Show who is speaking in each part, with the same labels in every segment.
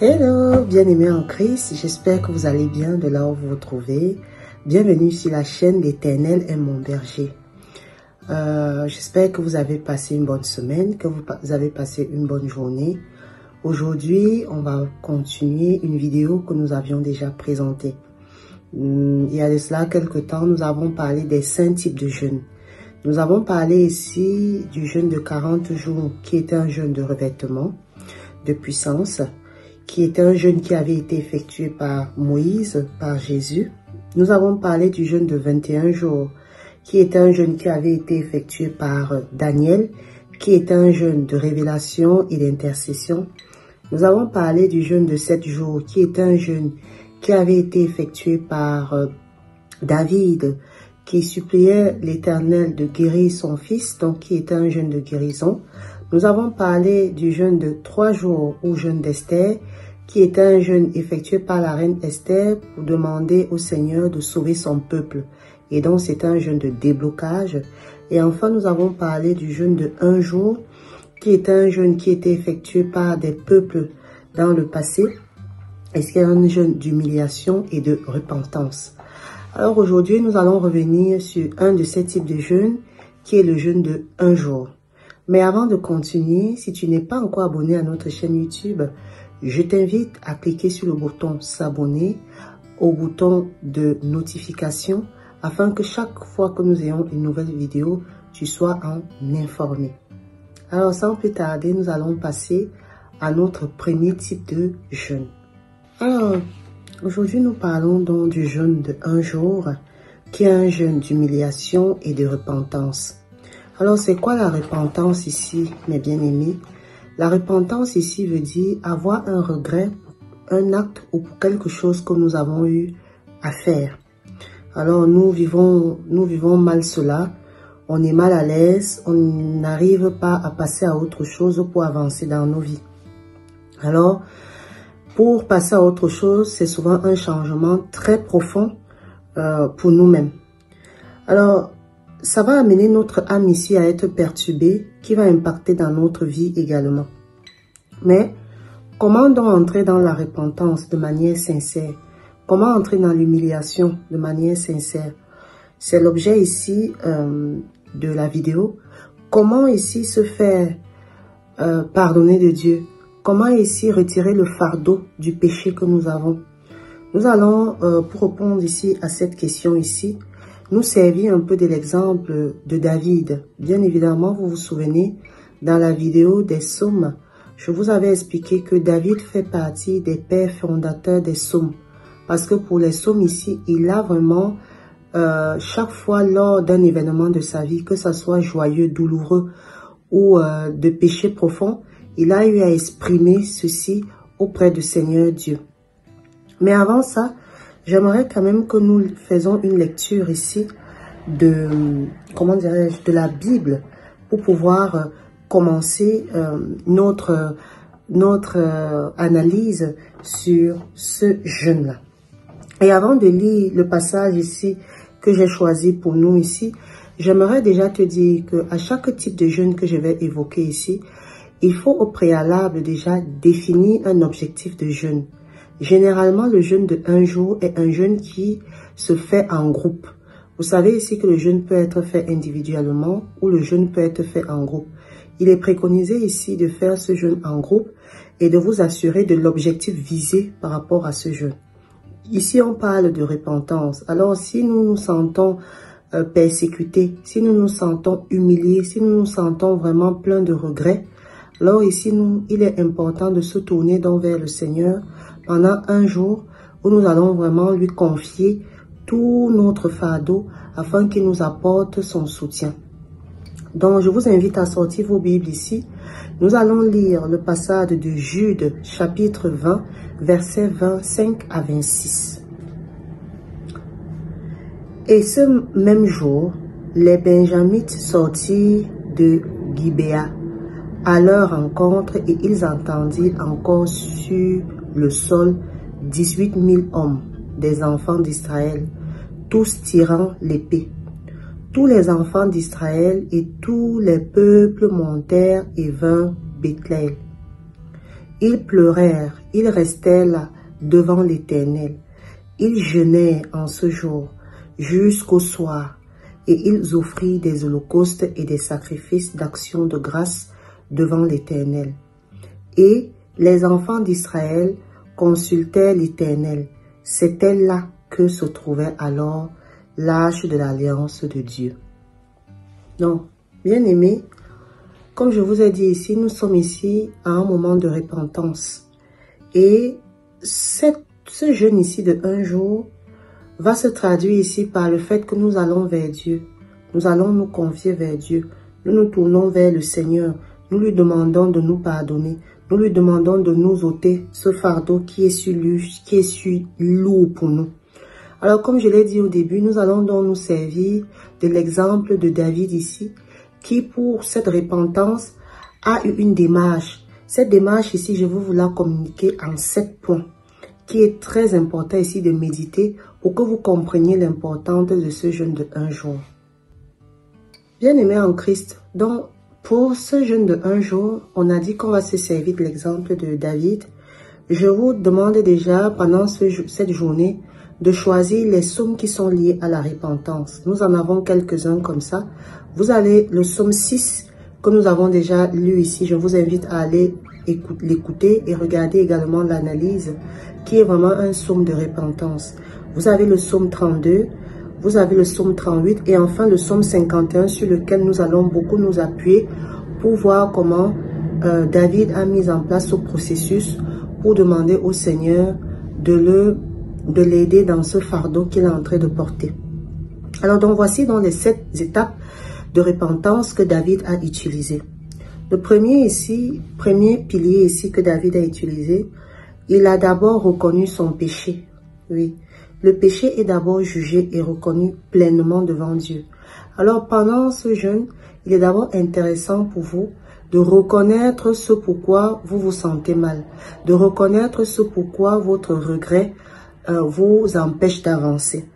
Speaker 1: Hello, bien-aimés en Christ, j'espère que vous allez bien de là où vous vous trouvez. Bienvenue sur la chaîne d'Éternel est mon berger. J'espère que vous avez passé une bonne semaine, que vous avez passé une bonne journée. Aujourd'hui, on va continuer une vidéo que nous avions déjà présentée. Il y a de cela quelques temps, nous avons parlé des 5 types de jeûnes. Nous avons parlé ici du jeûne de 40 jours qui était un jeûne de revêtement, de puissance, qui était un jeûne qui avait été effectué par Moïse, par Jésus. Nous avons parlé du jeûne de 21 jours, qui était un jeûne qui avait été effectué par Daniel, qui était un jeûne de révélation et d'intercession. Nous avons parlé du jeûne de 7 jours, qui était un jeûne qui avait été effectué par David, qui suppliait l'Éternel de guérir son fils, donc qui était un jeûne de guérison. Nous avons parlé du jeûne de 3 jours ou jeûne d'Esther, qui était un jeûne effectué par la reine Esther pour demander au Seigneur de sauver son peuple. Et donc, c'est un jeûne de déblocage. Et enfin, nous avons parlé du jeûne de 1 jour, qui était un jeûne qui était effectué par des peuples dans le passé. Et c'est un jeûne d'humiliation et de repentance. Alors aujourd'hui, nous allons revenir sur un de ces types de jeûnes, qui est le jeûne de 1 jour. Mais avant de continuer, si tu n'es pas encore abonné à notre chaîne YouTube, je t'invite à cliquer sur le bouton s'abonner, au bouton de notification, afin que chaque fois que nous ayons une nouvelle vidéo, tu sois en informé. Alors sans plus tarder, nous allons passer à notre premier type de jeûne. Alors, aujourd'hui nous parlons donc du jeûne de 1 jour, qui est un jeûne d'humiliation et de repentance. Alors, c'est quoi la repentance ici, mes bien-aimés? La repentance ici veut dire avoir un regret pour un acte ou pour quelque chose que nous avons eu à faire. Alors, nous vivons mal cela. On est mal à l'aise. On n'arrive pas à passer à autre chose pour avancer dans nos vies. Alors, pour passer à autre chose, c'est souvent un changement très profond pour nous-mêmes. Alors, ça va amener notre âme ici à être perturbée, qui va impacter dans notre vie également. Mais, comment donc entrer dans la repentance de manière sincère? Comment entrer dans l'humiliation de manière sincère? C'est l'objet ici de la vidéo. Comment ici se faire pardonner de Dieu? Comment ici retirer le fardeau du péché que nous avons? Nous allons, pour répondre ici à cette question ici, nous servir un peu de l'exemple de David. Bien évidemment, vous vous souvenez, dans la vidéo des psaumes, je vous avais expliqué que David fait partie des pères fondateurs des psaumes. Parce que pour les psaumes ici, il a vraiment, chaque fois lors d'un événement de sa vie, que ce soit joyeux, douloureux ou de péché profond, il a eu à exprimer ceci auprès du Seigneur Dieu. Mais avant ça, j'aimerais quand même que nous faisons une lecture ici de, comment dirais-je, de la Bible pour pouvoir commencer notre analyse sur ce jeûne-là. Et avant de lire le passage ici que j'ai choisi pour nous ici, j'aimerais déjà te dire qu'à chaque type de jeûne que je vais évoquer ici, il faut au préalable déjà définir un objectif de jeûne. Généralement, le jeûne de 1 jour est un jeûne qui se fait en groupe. Vous savez ici que le jeûne peut être fait individuellement ou le jeûne peut être fait en groupe. Il est préconisé ici de faire ce jeûne en groupe et de vous assurer de l'objectif visé par rapport à ce jeûne. Ici, on parle de repentance. Alors, si nous nous sentons persécutés, si nous nous sentons humiliés, si nous nous sentons vraiment pleins de regrets, alors ici, il est important de se tourner donc vers le Seigneur pendant 1 jour où nous allons vraiment lui confier tout notre fardeau afin qu'il nous apporte son soutien. Donc, je vous invite à sortir vos Bibles ici. Nous allons lire le passage de Jude, chapitre 20, versets 25 à 26. Et ce même jour, les Benjamites sortirent de Gibéa à leur rencontre et ils entendirent encore sur le sol 18 000 hommes, des enfants d'Israël, tous tirant l'épée. Tous les enfants d'Israël et tous les peuples montèrent et vinrent Bethléem. Ils pleurèrent, ils restèrent là devant l'Éternel. Ils jeûnèrent en ce jour jusqu'au soir, et ils offrirent des holocaustes et des sacrifices d'action de grâce devant l'Éternel. Et les enfants d'Israël consultèrent l'Éternel. C'était là que se trouvait alors l'arche de l'alliance de Dieu. Donc, bien aimés, comme je vous ai dit ici, nous sommes ici à un moment de repentance. Et ce jeûne ici de un jour va se traduire ici par le fait que nous allons vers Dieu. Nous allons nous confier vers Dieu. Nous nous tournons vers le Seigneur. Nous lui demandons de nous pardonner. Nous lui demandons de nous ôter ce fardeau qui est si lourd pour nous. Alors, comme je l'ai dit au début, nous allons donc nous servir de l'exemple de David ici, qui pour cette repentance a eu une démarche. Cette démarche ici, je vais vous la communiquer en 7 points, qui est très important ici de méditer pour que vous compreniez l'importance de ce jeûne de un jour. Bien-aimés en Christ, donc pour ce jeûne de un jour, on a dit qu'on va se servir de l'exemple de David. Je vous demande déjà pendant cette journée de choisir les psaumes qui sont liés à la repentance. Nous en avons quelques-uns comme ça. Vous avez le psaume 6 que nous avons déjà lu ici. Je vous invite à aller l'écouter et regarder également l'analyse qui est vraiment un psaume de repentance. Vous avez le psaume 32, vous avez le psaume 38 et enfin le psaume 51 sur lequel nous allons beaucoup nous appuyer pour voir comment David a mis en place ce processus pour demander au Seigneur de l'aider dans ce fardeau qu'il est en train de porter. Alors donc voici dans les 7 étapes de repentance que David a utilisées. Le premier pilier ici que David a utilisé, il a d'abord reconnu son péché. Oui, le péché est d'abord jugé et reconnu pleinement devant Dieu. Alors pendant ce jeûne, il est d'abord intéressant pour vous de reconnaître ce pourquoi vous vous sentez mal, de reconnaître ce pourquoi votre regret vous empêche d'avancer.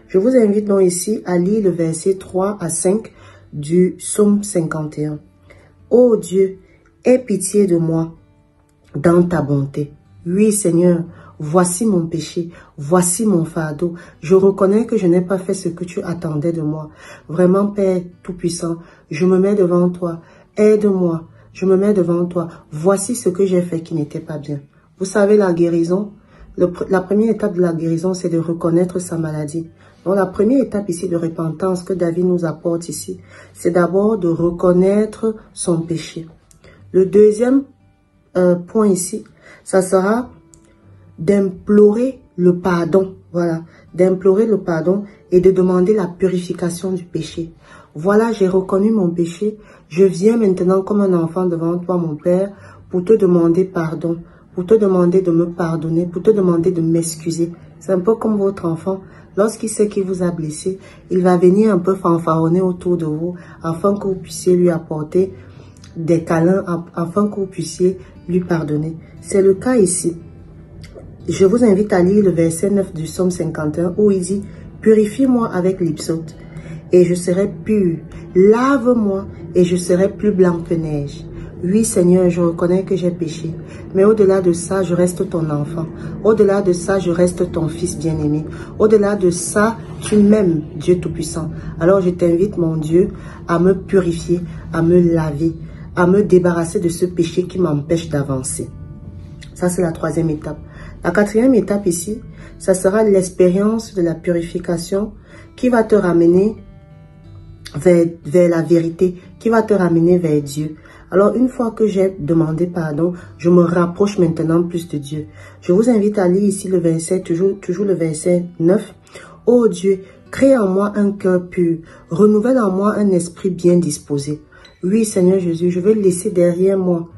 Speaker 1: Je vous invite donc ici à lire le verset 3 à 5 du psaume 51. Ô Dieu, aie pitié de moi dans ta bonté. Oui Seigneur, voici mon péché, voici mon fardeau. Je reconnais que je n'ai pas fait ce que tu attendais de moi. Vraiment Père Tout-Puissant, je me mets devant toi. Aide-moi, je me mets devant toi. Voici ce que j'ai fait qui n'était pas bien. Vous savez la guérison? La première étape de la guérison, c'est de reconnaître sa maladie. Donc, la première étape ici de repentance que David nous apporte ici, c'est d'abord de reconnaître son péché. Le deuxième point ici, ça sera d'implorer le pardon. Voilà, d'implorer le pardon et de demander la purification du péché. Voilà, j'ai reconnu mon péché. Je viens maintenant comme un enfant devant toi, mon Père, pour te demander pardon. Pour te demander de me pardonner, pour te demander de m'excuser. C'est un peu comme votre enfant. Lorsqu'il sait qu'il vous a blessé, il va venir un peu fanfaronner autour de vous afin que vous puissiez lui apporter des câlins, afin que vous puissiez lui pardonner. C'est le cas ici. Je vous invite à lire le verset 9 du psaume 51 où il dit « Purifie-moi avec l'hypsote et je serai pur. Lave-moi et je serai plus blanc que neige. » Oui, Seigneur, je reconnais que j'ai péché. Mais au-delà de ça, je reste ton enfant. Au-delà de ça, je reste ton fils bien-aimé. Au-delà de ça, tu m'aimes, Dieu Tout-Puissant. Alors, je t'invite, mon Dieu, à me purifier, à me laver, à me débarrasser de ce péché qui m'empêche d'avancer. Ça, c'est la troisième étape. La quatrième étape ici, ça sera l'expérience de la purification qui va te ramener vers la vérité, qui va te ramener vers Dieu. Alors, une fois que j'ai demandé pardon, je me rapproche maintenant plus de Dieu. Je vous invite à lire ici le verset, toujours le verset 9. « Ô Dieu, crée en moi un cœur pur, renouvelle en moi un esprit bien disposé. » Oui, Seigneur Jésus, je vais laisser derrière moi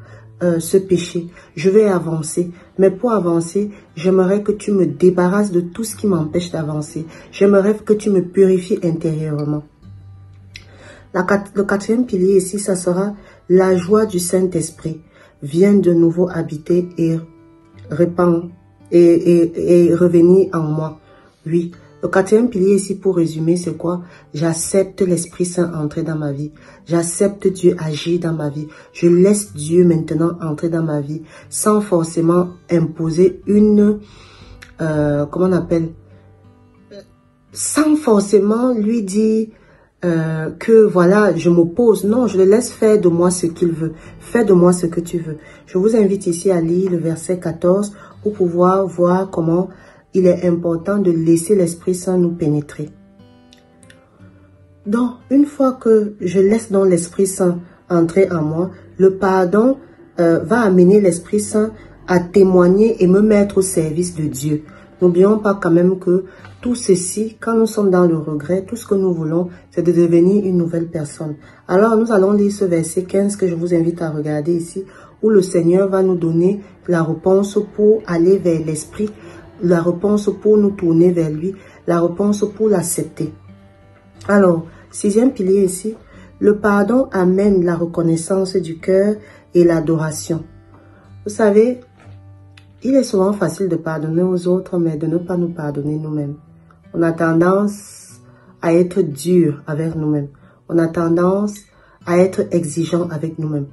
Speaker 1: ce péché. Je vais avancer. Mais pour avancer, j'aimerais que tu me débarrasses de tout ce qui m'empêche d'avancer. J'aimerais que tu me purifies intérieurement. Le quatrième pilier ici, ça sera la joie du Saint-Esprit. Viens de nouveau habiter et revenir en moi. Oui, Le quatrième pilier ici, pour résumer, c'est quoi? J'accepte l'Esprit Saint entrer dans ma vie. J'accepte Dieu agir dans ma vie. Je laisse Dieu maintenant entrer dans ma vie sans forcément imposer une... comment on appelle? Sans forcément lui dire que voilà, je m'oppose. Non, je le laisse faire de moi ce qu'il veut. Fais de moi ce que tu veux. Je vous invite ici à lire le verset 14 pour pouvoir voir comment il est important de laisser l'Esprit Saint nous pénétrer. Donc, une fois que je laisse dans l'Esprit Saint entrer en moi, le pardon va amener l'Esprit Saint à témoigner et me mettre au service de Dieu. N'oublions pas quand même que tout ceci, quand nous sommes dans le regret, tout ce que nous voulons, c'est de devenir une nouvelle personne. Alors, nous allons lire ce verset 15 que je vous invite à regarder ici, où le Seigneur va nous donner la réponse pour aller vers l'Esprit, la réponse pour nous tourner vers lui, la réponse pour l'accepter. Alors, sixième pilier ici, le pardon amène la reconnaissance du cœur et l'adoration. Vous savez, il est souvent facile de pardonner aux autres, mais de ne pas nous pardonner nous-mêmes. On a tendance à être dur avec nous-mêmes. On a tendance à être exigeant avec nous-mêmes.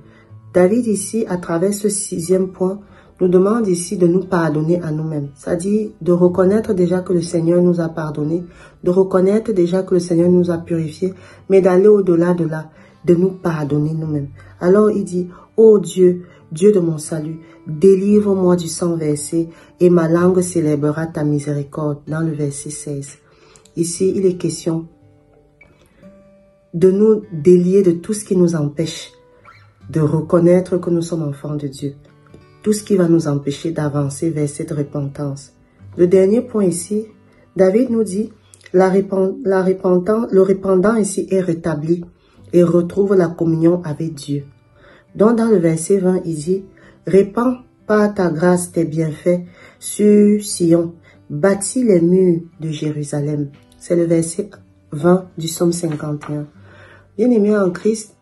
Speaker 1: David ici, à travers ce sixième point, nous demande ici de nous pardonner à nous-mêmes. C'est-à-dire de reconnaître déjà que le Seigneur nous a pardonné, de reconnaître déjà que le Seigneur nous a purifiés, mais d'aller au-delà de là, de nous pardonner nous-mêmes. Alors il dit, « Ô Dieu, Dieu de mon salut, délivre-moi du sang versé et ma langue célébrera ta miséricorde. » Dans le verset 16. Ici, il est question de nous délier de tout ce qui nous empêche de reconnaître que nous sommes enfants de Dieu. Tout ce qui va nous empêcher d'avancer vers cette repentance. Le dernier point ici, David nous dit, le répandant ici est rétabli et retrouve la communion avec Dieu. Donc dans le verset 20, il dit, « Répands par ta grâce tes bienfaits sur Sion, bâtis les murs de Jérusalem. » C'est le verset 20 du psaume 51. Bien-aimés en Christ,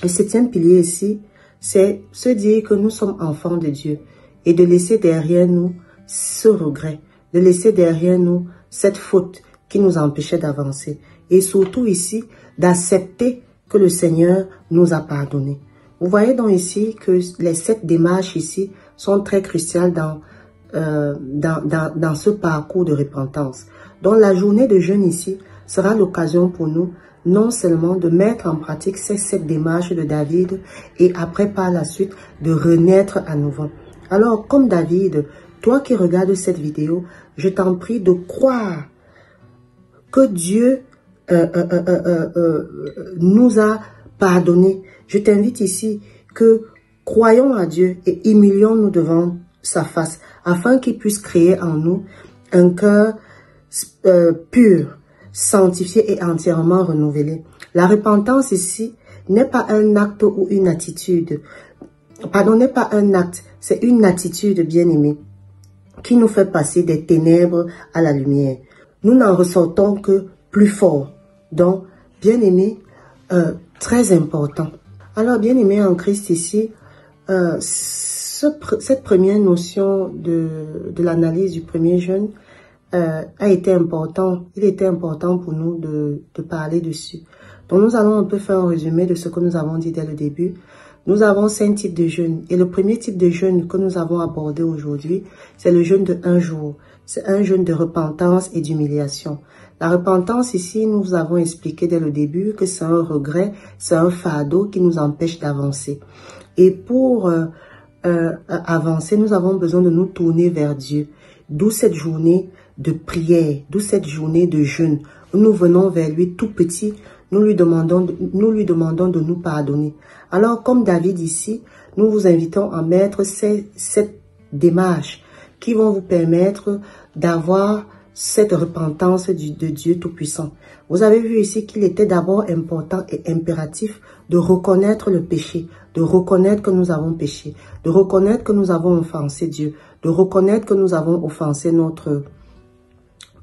Speaker 1: le septième pilier ici, c'est se dire que nous sommes enfants de Dieu et de laisser derrière nous ce regret, de laisser derrière nous cette faute qui nous empêchait d'avancer. Et surtout ici, d'accepter que le Seigneur nous a pardonné. Vous voyez donc ici que les 7 démarches ici sont très cruciales dans ce parcours de repentance. Donc la journée de jeûne ici sera l'occasion pour nous non seulement de mettre en pratique ces 7 démarches de David et après par la suite de renaître à nouveau. Alors comme David, toi qui regardes cette vidéo, je t'en prie de croire que Dieu nous a pardonné. Je t'invite ici que croyons à Dieu et humilions-nous devant sa face afin qu'il puisse créer en nous un cœur pur, sanctifié et entièrement renouvelé. La repentance ici n'est pas un acte ou une attitude. Pardon, n'est pas un acte, c'est une attitude bien-aimée qui nous fait passer des ténèbres à la lumière. Nous n'en ressortons que plus fort. Donc, bien-aimé, très important. Alors, bien-aimé en Christ ici, cette première notion de l'analyse du premier jeûne a été important. Il était important pour nous de parler dessus. Donc, nous allons un peu faire un résumé de ce que nous avons dit dès le début. Nous avons 5 types de jeûnes. Et le premier type de jeûne que nous avons abordé aujourd'hui, c'est le jeûne de 1 jour. C'est un jeûne de repentance et d'humiliation. La repentance ici, nous avons expliqué dès le début que c'est un regret, c'est un fardeau qui nous empêche d'avancer. Et pour avancer, nous avons besoin de nous tourner vers Dieu. D'où cette journée de prière, d'où cette journée de jeûne, où nous venons vers lui tout petit, nous lui demandons de nous pardonner. Alors, comme David ici, nous vous invitons à mettre cette démarche qui vont vous permettre d'avoir cette repentance de Dieu Tout-Puissant. Vous avez vu ici qu'il était d'abord important et impératif de reconnaître le péché, de reconnaître que nous avons péché, de reconnaître que nous avons offensé Dieu, de reconnaître que nous avons offensé notre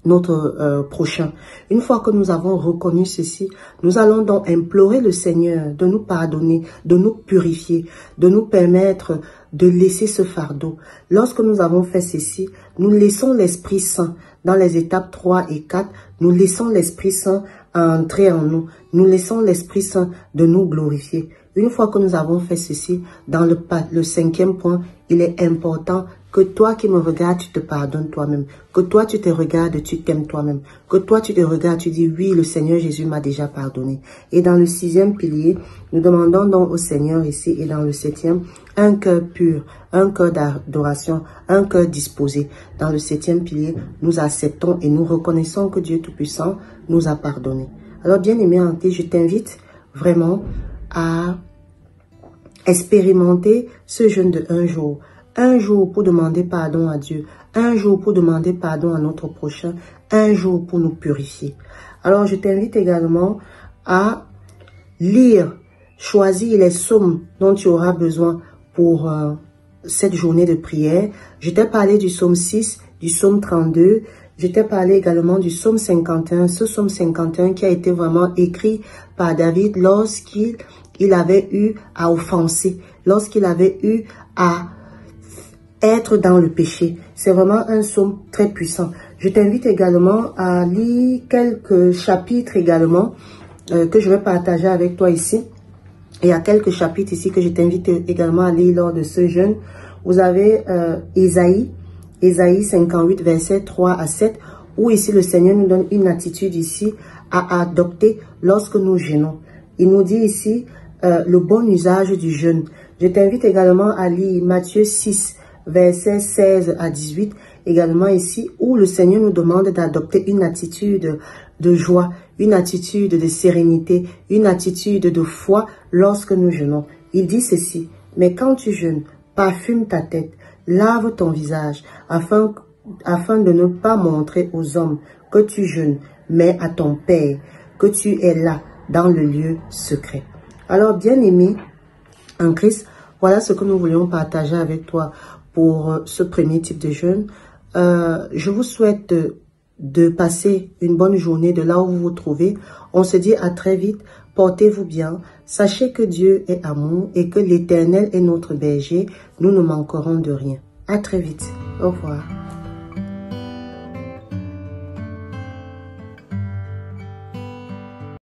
Speaker 1: notre prochain. Une fois que nous avons reconnu ceci, nous allons donc implorer le Seigneur de nous pardonner, de nous purifier, de nous permettre de laisser ce fardeau. Lorsque nous avons fait ceci, nous laissons l'Esprit Saint dans les étapes 3 et 4, nous laissons l'Esprit Saint entrer en nous. Nous laissons l'Esprit Saint de nous glorifier. Une fois que nous avons fait ceci, dans le 5e point, il est important que toi qui me regardes, tu te pardonnes toi-même. Que toi, tu te regardes, tu t'aimes toi-même. Que toi, tu te regardes, tu dis, oui, le Seigneur Jésus m'a déjà pardonné. Et dans le 6e pilier, nous demandons donc au Seigneur ici, et dans le 7e, un cœur pur, un cœur d'adoration, un cœur disposé. Dans le 7e pilier, nous acceptons et nous reconnaissons que Dieu Tout-Puissant nous a pardonné. Alors, bien-aimé en Christ, je t'invite vraiment à expérimenter ce jeûne de 1 jour. 1 jour pour demander pardon à Dieu. 1 jour pour demander pardon à notre prochain. 1 jour pour nous purifier. Alors, je t'invite également à lire, choisir les psaumes dont tu auras besoin pour cette journée de prière. Je t'ai parlé du psaume 6, du psaume 32. Je t'ai parlé également du psaume 51. Ce psaume 51 qui a été vraiment écrit par David lorsqu'il avait eu à offenser, lorsqu'il avait eu à être dans le péché. C'est vraiment un psaume très puissant. Je t'invite également à lire quelques chapitres également que je vais partager avec toi ici. Il y a quelques chapitres ici que je t'invite également à lire lors de ce jeûne. Vous avez Ésaïe 58, versets 3 à 7, où ici le Seigneur nous donne une attitude ici à adopter lorsque nous jeûnons. Il nous dit ici le bon usage du jeûne. Je t'invite également à lire Matthieu 6, versets 16 à 18, également ici, où le Seigneur nous demande d'adopter une attitude de joie, une attitude de sérénité, une attitude de foi lorsque nous jeûnons. Il dit ceci: mais quand tu jeûnes, parfume ta tête, lave ton visage, afin de ne pas montrer aux hommes que tu jeûnes, mais à ton Père, que tu es là, dans le lieu secret. Alors, bien-aimé en Christ, voilà ce que nous voulions partager avec toi pour ce premier type de jeûne. Je vous souhaite de passer une bonne journée de là où vous vous trouvez. On se dit à très vite. Portez-vous bien. Sachez que Dieu est amour et que l'Éternel est notre berger. Nous ne manquerons de rien. À très vite. Au revoir.